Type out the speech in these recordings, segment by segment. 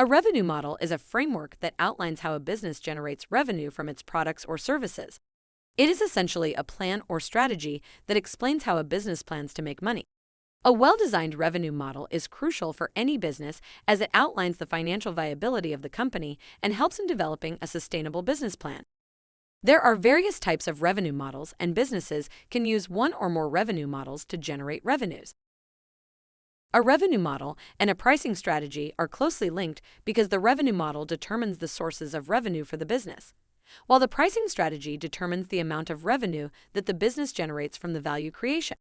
A revenue model is a framework that outlines how a business generates revenue from its products or services. It is essentially a plan or strategy that explains how a business plans to make money. A well-designed revenue model is crucial for any business as it outlines the financial viability of the company and helps in developing a sustainable business plan. There are various types of revenue models, and businesses can use one or more revenue models to generate revenues. A revenue model and a pricing strategy are closely linked because the revenue model determines the sources of revenue for the business, while the pricing strategy determines the amount of revenue that the business generates from the value creation.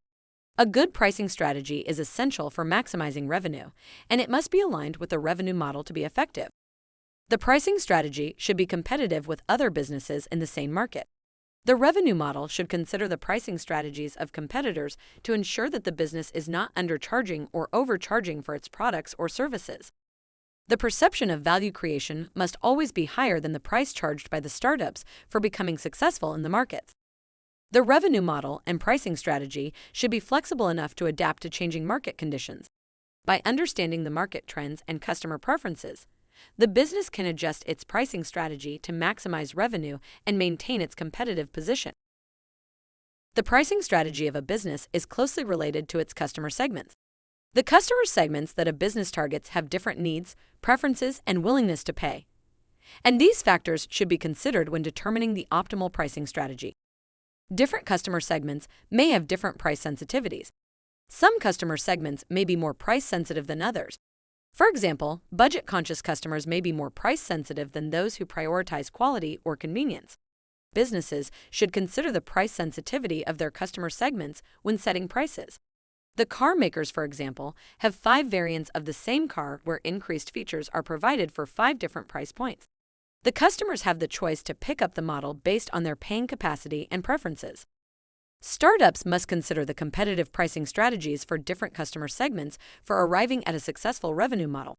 A good pricing strategy is essential for maximizing revenue, and it must be aligned with the revenue model to be effective. The pricing strategy should be competitive with other businesses in the same market. The revenue model should consider the pricing strategies of competitors to ensure that the business is not undercharging or overcharging for its products or services. The perception of value creation must always be higher than the price charged by the startups for becoming successful in the markets. The revenue model and pricing strategy should be flexible enough to adapt to changing market conditions. By understanding the market trends and customer preferences, the business can adjust its pricing strategy to maximize revenue and maintain its competitive position. The pricing strategy of a business is closely related to its customer segments. The customer segments that a business targets have different needs, preferences, and willingness to pay. And these factors should be considered when determining the optimal pricing strategy. Different customer segments may have different price sensitivities. Some customer segments may be more price sensitive than others. For example, budget-conscious customers may be more price sensitive than those who prioritize quality or convenience. Businesses should consider the price sensitivity of their customer segments when setting prices. The car makers, for example, have 5 variants of the same car where increased features are provided for 5 different price points. The customers have the choice to pick up the model based on their paying capacity and preferences. Startups must consider the competitive pricing strategies for different customer segments for arriving at a successful revenue model.